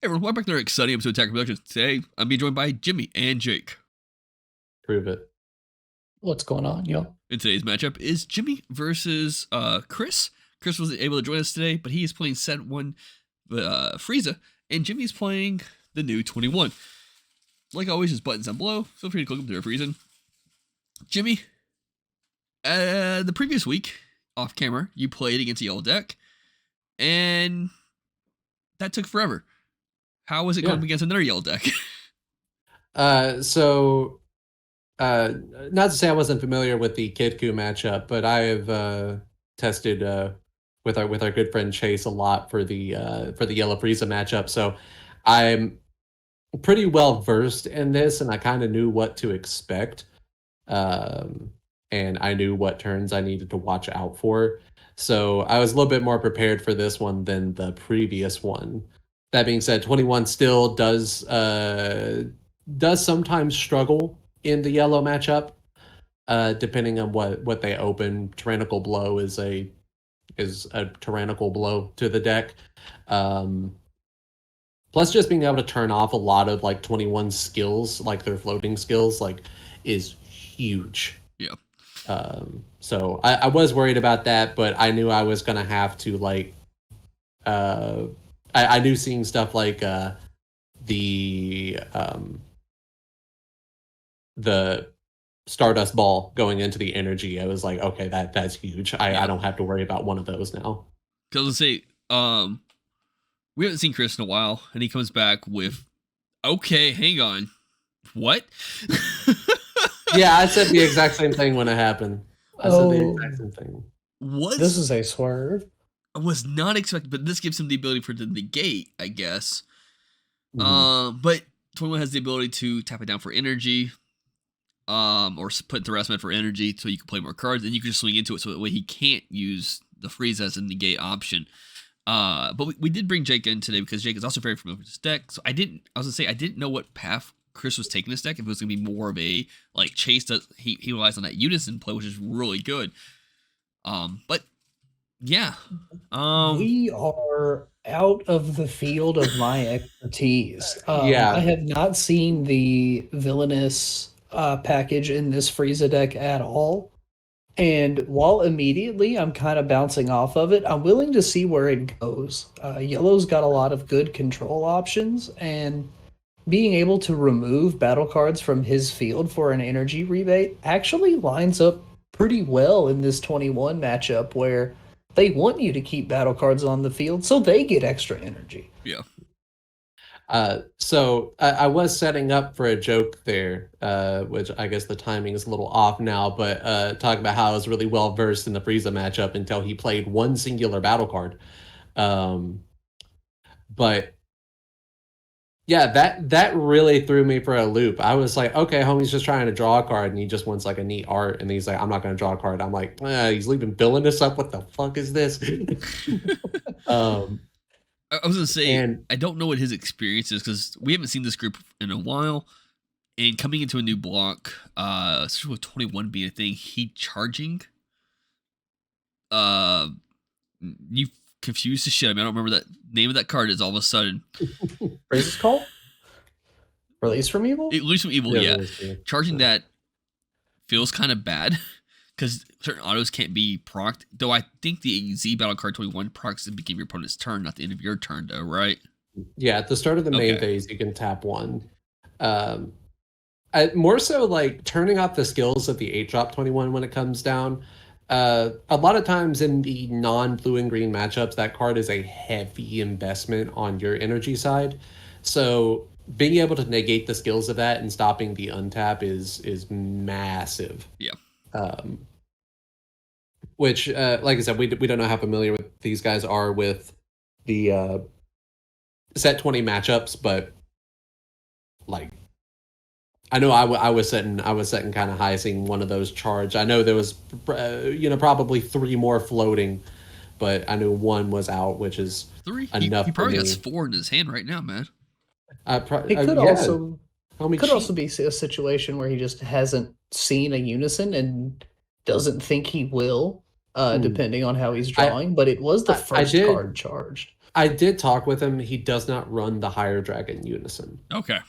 Hey everyone, welcome back to another exciting episode of Attack Productions. Today, I'm being joined by Jimmy and Jake. Prove it. What's going on, yo? In today's matchup is Jimmy versus Chris. Chris wasn't able to join us today, but he is playing set 1 Frieza, and Jimmy's playing the new 21. Like always, his buttons down below. Feel free to click them there for a reason. Jimmy, the previous week, off camera, you played against a yellow deck, and that took forever. How was it going against another yellow deck? Not to say I wasn't familiar with the Kidku matchup, but I have tested with our good friend Chase a lot for the Yellow Frieza matchup. So I'm pretty well versed in this, and I kind of knew what to expect, and I knew what turns I needed to watch out for. So I was a little bit more prepared for this one than the previous one. That being said, 21 still does sometimes struggle in the yellow matchup, depending on what they open. Tyrannical Blow is a tyrannical blow to the deck. Plus, just being able to turn off a lot of like 21 skills, like their floating skills, like is huge. Yeah. So I was worried about that, but I knew I was gonna have to like. I knew seeing stuff like the Stardust Ball going into the energy. I was like, okay, that's huge. I don't have to worry about one of those now. Because let's say, we haven't seen Chris in a while, and he comes back with, okay, hang on, what? Yeah, I said the exact same thing when it happened. I said the exact same thing. This is a swerve. I was not expecting, but this gives him the ability for the negate, I guess. Mm-hmm. But 21 has the ability to tap it down for energy, or put the rest for energy, so you can play more cards, and you can just swing into it, so that way he can't use the freeze as a negate option. But we did bring Jake in today because Jake is also very familiar with this deck. So I didn't know what path Chris was taking this deck. If it was gonna be more of a like Chase does, he relies on that unison play, which is really good. But yeah, we are out of the field of my expertise. Yeah, I have not seen the villainous package in this Frieza deck at all. And while immediately I'm kind of bouncing off of it, I'm willing to see where it goes. Yellow's got a lot of good control options, and being able to remove battle cards from his field for an energy rebate actually lines up pretty well in this 21 matchup where they want you to keep battle cards on the field so they get extra energy. Yeah. So I was setting up for a joke there, which I guess the timing is a little off now, but talking about how I was really well versed in the Frieza matchup until he played one singular battle card. But yeah, that really threw me for a loop. I was like, okay, homie's just trying to draw a card, and he just wants like a neat art, and he's like, I'm not going to draw a card. I'm like, he's leaving villainous up. What the fuck is this? I was gonna say, I don't know what his experience is because we haven't seen this group in a while. And coming into a new block, especially with 21 being a thing, he charging. You confused the shit. I mean, I don't remember that name of that card. Is all of a sudden Frieza's Call? Release from Evil? Release from Evil, yeah. Charging that feels kind of bad. Because certain autos can't be procced. Though I think the Z Battle Card 21 procs at the beginning of your opponent's turn, not the end of your turn, though, right? Yeah, at the start of the main phase, you can tap one. More so like turning off the skills of the 8-drop 21 when it comes down. A lot of times in the non-blue and green matchups, that card is a heavy investment on your energy side. So being able to negate the skills of that and stopping the untap is massive. Yeah. Which, like I said, we don't know how familiar with these guys are with the set 20 matchups, but like, I know I was setting kind of high, seeing one of those charge. I know there was, probably 3 more floating, but I knew 1 was out, which is 3 enough. He probably has 4 in his hand right now, man. It could also be a situation where he just hasn't seen a unison and doesn't think he will, depending on how he's drawing. But it was the first card charged. I did talk with him. He does not run the Higher Dragon Unison. Okay.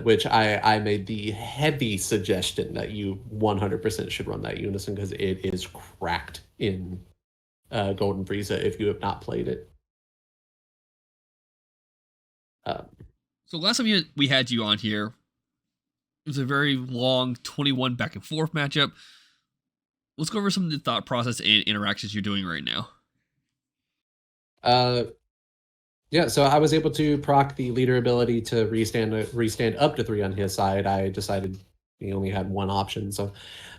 Which I made the heavy suggestion that you 100% should run that Unison because it is cracked in Golden Frieza if you have not played it. So last time we had you on here, it was a very long 21 back and forth matchup. Let's go over some of the thought process and interactions you're doing right now. Yeah, so I was able to proc the leader ability to restand up to 3 on his side. I decided he only had one option, so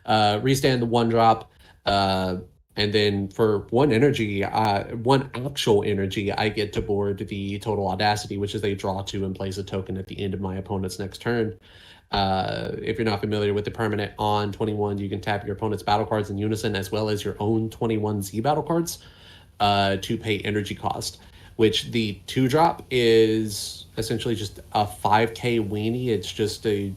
restand the 1-drop, and then for 1 energy, 1 actual energy, I get to board the Total Audacity, which is a draw 2 and place a token at the end of my opponent's next turn. If you're not familiar with the permanent on 21, you can tap your opponent's battle cards in unison as well as your own 21 Z battle cards to pay energy cost, which the 2-drop is essentially just a 5k weenie. It's just a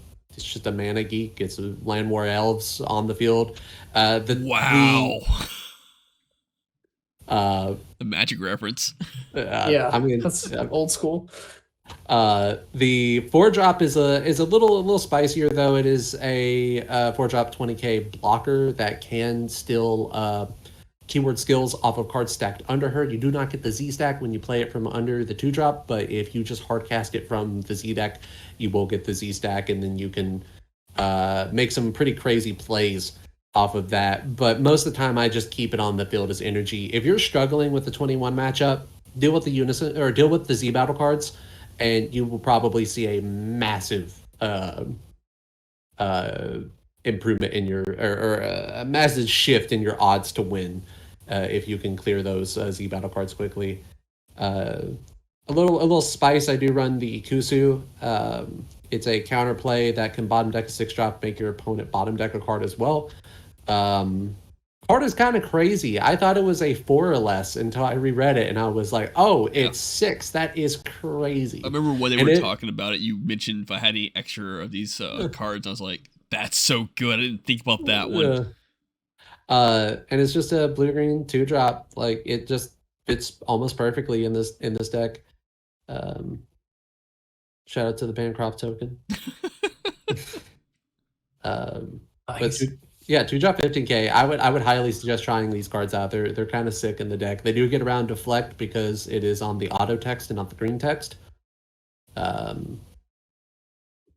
mana geek. It's a Land War Elves on the field. Wow. The Magic reference. Yeah, I mean, that's old school. The 4-drop is a little spicier, though. It is a 4-drop 20k blocker that can still keyword skills off of cards stacked under her. You do not get the Z stack when you play it from under the 2-drop, but if you just hard cast it from the Z deck, you will get the Z stack, and then you can make some pretty crazy plays off of that. But most of the time, I just keep it on the field as energy. If you're struggling with the 21 matchup, deal with the Unison or deal with the Z battle cards, and you will probably see a massive improvement in your or a massive shift in your odds to win if you can clear those Z battle cards quickly. A little spice. I do run the Ikusu. It's a counterplay that can bottom deck a 6-drop, make your opponent bottom deck a card as well. Card is kind of crazy. I thought it was a 4 or less until I reread it, and I was like, "Oh, it's 6. That is crazy." I remember when they were talking about it. You mentioned if I had any extra of these cards, I was like, "That's so good." I didn't think about that one. And it's just a blue-green 2-drop. Like, it just fits almost perfectly in this deck. Shout out to the Bancroft token. Nice. But yeah, 2-drop 15k. I would highly suggest trying these cards out. They're kind of sick in the deck. They do get around deflect because it is on the auto text and not the green text.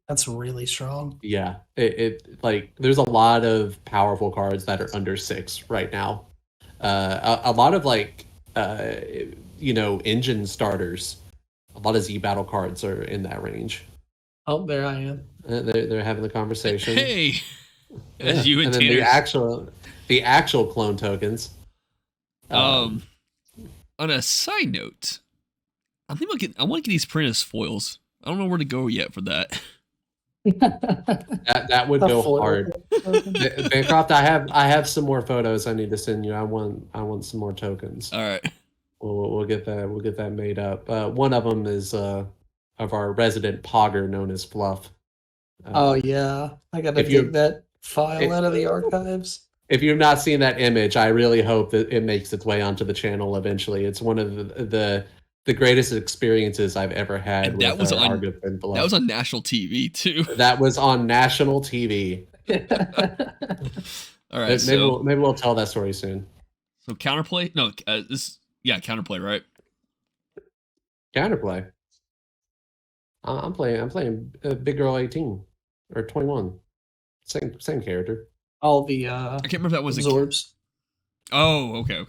That's really strong. Yeah, it like there's a lot of powerful cards that are under 6 right now. A lot of like engine starters. A lot of Z battle cards are in that range. Oh, there I am. They're having the conversation. Hey, as you and then Tanner. the actual clone tokens. On a side note, I want to get these printed as foils. I don't know where to go yet for that. That would go hard. Bancroft, I have some more photos I need to send you. I want some more tokens. All right. We'll get that made up. One of them is of our resident Pogger known as Fluff. Oh yeah, I gotta dig that file out of the archives. If you've not seen that image, I really hope that it makes its way onto the channel eventually. It's one of the greatest experiences I've ever had. And that was our good friend Fluff. That was on national TV too. That was on national TV. All right, maybe we'll tell that story soon. So counterplay? No, counterplay, right? Counterplay. I'm playing Big Girl 18 or 21. Same character. All the I can't remember if that was absorbs. Oh, okay.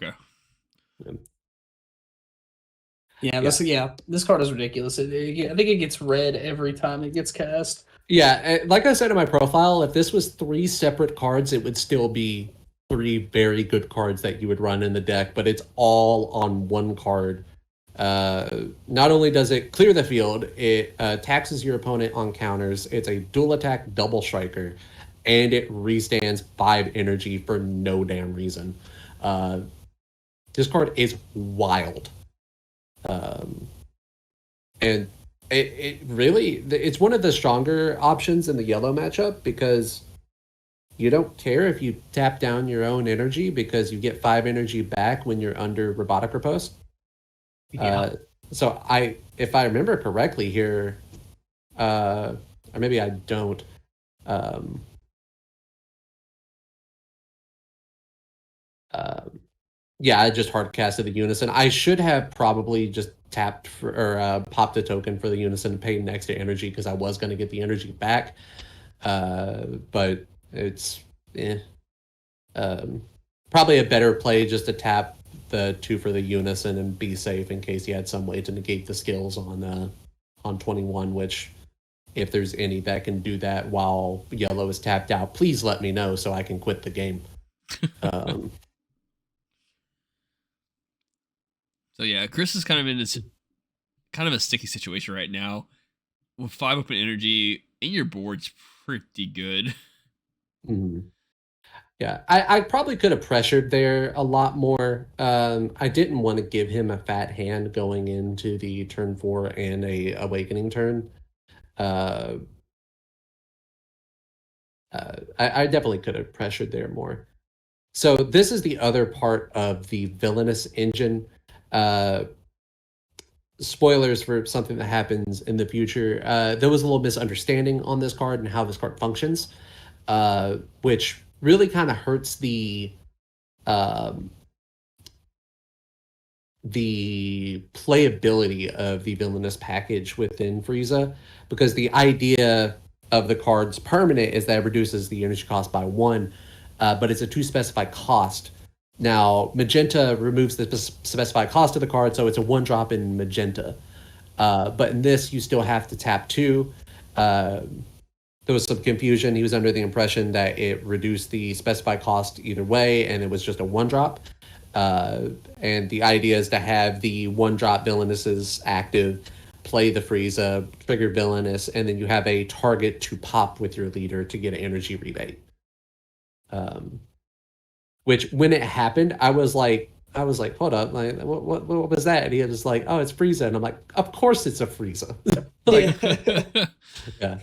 This card is ridiculous. I think it gets red every time it gets cast. Yeah, like I said in my profile, if this was 3 separate cards, it would still be 3 very good cards that you would run in the deck, but it's all on one card. Not only does it clear the field, it taxes your opponent on counters. It's a dual attack double striker, and it restands 5 energy for no damn reason. This card is wild. And it really, it's one of the stronger options in the yellow matchup because you don't care if you tap down your own energy because you get 5 energy back when you're under Robotic Riposte. Yeah. So if I remember correctly here, or maybe I don't. Um, uh, yeah, I just hard casted the Unison. I should have probably just tapped for or popped a token for the Unison and paid an extra energy because I was going to get the energy back. But it's um, probably a better play just to tap the 2 for the Unison and be safe in case you had some way to negate the skills on 21, which if there's any that can do that while yellow is tapped out, please let me know so I can quit the game. So yeah, Chris is kind of in this kind of a sticky situation right now. With 5 open energy and your board's pretty good. Mhm. Yeah, I probably could have pressured there a lot more. I didn't want to give him a fat hand going into the turn 4 and a awakening turn. Uh, I definitely could have pressured there more. So this is the other part of the villainous engine. Uh, Spoilers for something that happens in the future. There was a little misunderstanding on this card and how this card functions, which really kind of hurts um, the playability of the villainous package within Frieza, because the idea of the card's permanent is that it reduces the energy cost by 1, but it's a 2 specified cost. Now, Magenta removes the specified cost of the card, so it's a 1 drop in Magenta. But in this, you still have to tap 2. There was some confusion. He was under the impression that it reduced the specified cost either way, and it was just a 1 drop. And the idea is to have the 1 drop villainouses active, play the Frieza, trigger villainous, and then you have a target to pop with your leader to get an energy rebate. Which when it happened, I was like, hold up, like what was that? And he was like, oh, it's Frieza, and I'm like, of course it's a Frieza. Like, yeah.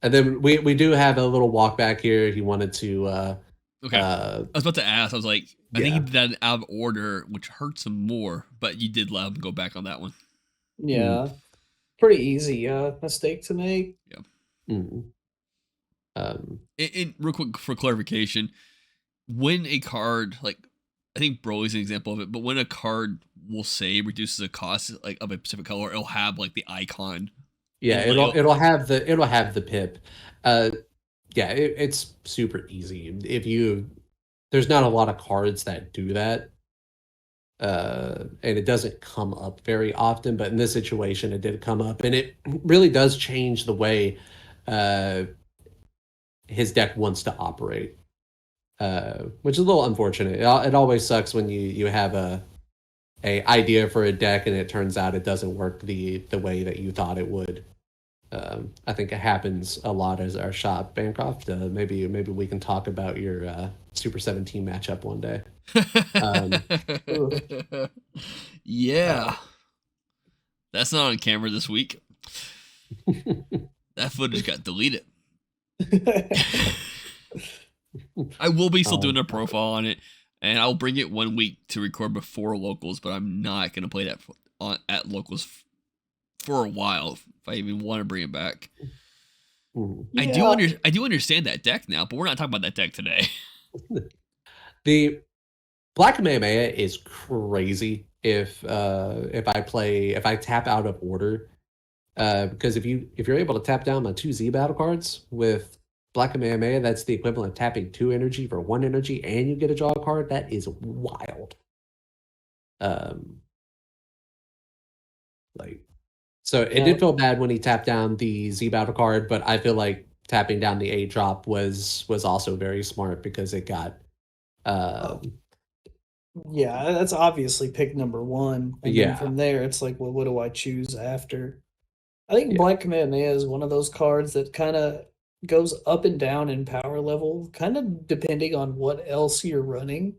And then we do have a little walk back here. He wanted to. Okay. I was about to ask. I was like, I think Yeah. he did that out of order, which hurts him more. But you did let him go back on that one. Yeah. Pretty easy mistake to make. Yeah. And And real quick for clarification, when a card like I think Broly's an example of it, but when a card will say reduces the cost like of a specific color, it'll have like the icon. yeah, And, like, it'll have the pip. Yeah, it's super easy. There's not a lot of cards that do that. And it doesn't come up very often, but in this situation, it did come up, and it really does change the way his deck wants to operate, which is a little unfortunate. It always sucks when you have a idea for a deck and it turns out it doesn't work the way that you thought it would. I think it happens a lot as our shop, Bancroft. Maybe we can talk about your Super 17 matchup one day. Yeah. That's not on camera this week. That footage got deleted. I will be still doing a profile on it, and I'll bring it 1 week to record before locals, but I'm not going to play that at locals for a while if I even want to bring it back. Yeah. I do understand that deck now, but we're not talking about that deck today. The Black Kamehameha is crazy if I tap out of order, because if you're able to tap down my 2 Z battle cards with Black Kamehameha, that's the equivalent of tapping 2 energy for 1 energy, and you get a draw card. That is wild. So it did feel bad when he tapped down the Z battle card, but I feel like tapping down the 8 drop was also very smart because it got. Yeah, that's obviously pick number 1. And Yeah. then from there, it's like, well, what do I choose after? I think Yeah. Black Kamehameha is one of those cards that kind of goes up and down in power level, kind of depending on what else you're running.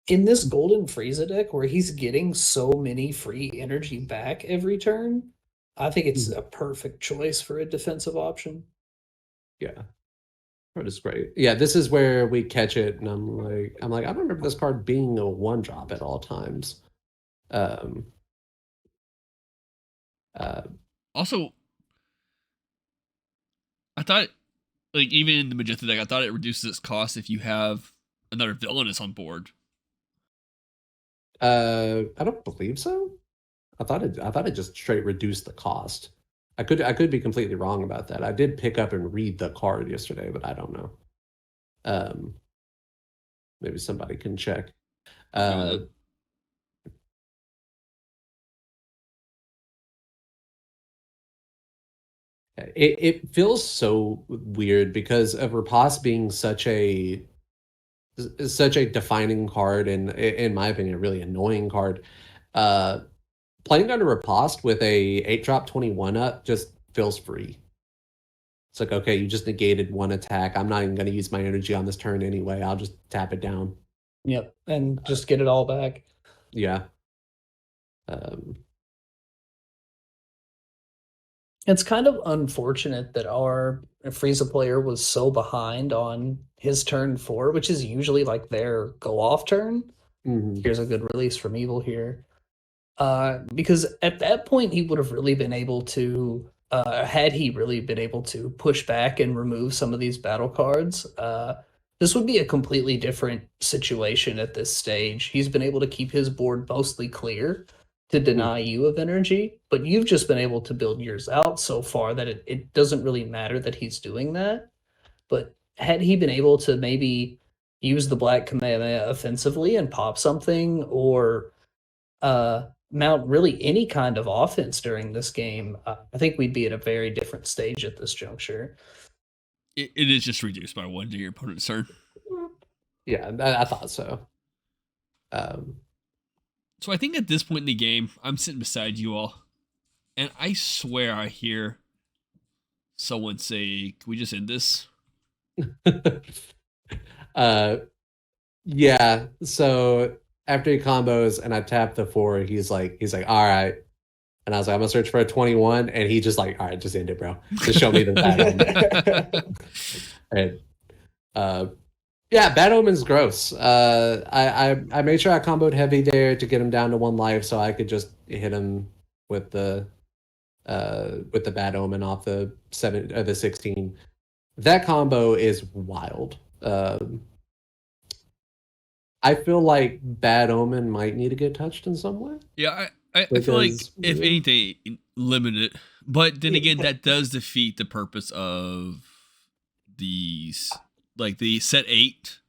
In this Golden Frieza deck, where he's getting so many free energy back every turn, I think it's a perfect choice for a defensive option. Yeah. That is great. Yeah, this is where we catch it, and I'm like, I don't remember this card being a 1 drop at all times. Um, Also, I thought, like, even in the Magenta deck, I thought it reduces its cost if you have another Villainous on board. I don't believe so. I thought it just straight reduced the cost. I could be completely wrong about that. I did pick up and read the card yesterday, but I don't know. Maybe somebody can check. It feels so weird because of Riposte being such a defining card and, in my opinion, a really annoying card. Playing under Riposte with a 8-drop 21 up just feels free. It's like, okay, you just negated one attack. I'm not even going to use my energy on this turn anyway. I'll just tap it down. Yep, and just get it all back. Yeah. It's kind of unfortunate that our Frieza player was so behind on his turn 4, which is usually like their go-off turn. Here's a good release from Evil here. Because at that point, he would have really been able to, had he really been able to push back and remove some of these battle cards, this would be a completely different situation at this stage. He's been able to keep his board mostly clear to deny you of energy, but you've just been able to build yours out so far that it doesn't really matter that he's doing that. But had he been able to maybe use the Black Kamehameha offensively and pop something, or mount really any kind of offense during this game, I think we'd be at a very different stage at this juncture. It is just reduced by 1 to your opponent's turn. Yeah, I thought so. So I think at this point in the game, I'm sitting beside you all, and I swear I hear someone say, "Can we just end this?" Yeah. So after he combos and I tap the 4, he's like, all right. And I was like, I'm gonna search for a 21, and he just like, all right, just end it, bro. Just show me the Bad Omen. And yeah, Bad Omen's gross. I made sure I comboed heavy there to get him down to 1 life, so I could just hit him with the Bad Omen off the 7 or the 16. That combo is wild. I feel like Bad Omen might need to get touched in some way. Yeah, I feel like, if anything, limit it. But then again, that does defeat the purpose of these, like the set 8,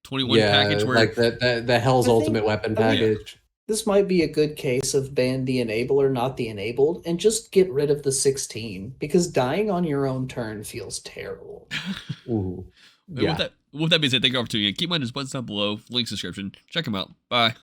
21 package. Where, like the Hell's Ultimate Weapon package. This might be a good case of ban the enabler, not the enabled, and just get rid of the 16, because dying on your own turn feels terrible. Ooh. With that being said, thank you for tuning in. Keep in mind, there's buttons down below, links description. Check them out. Bye.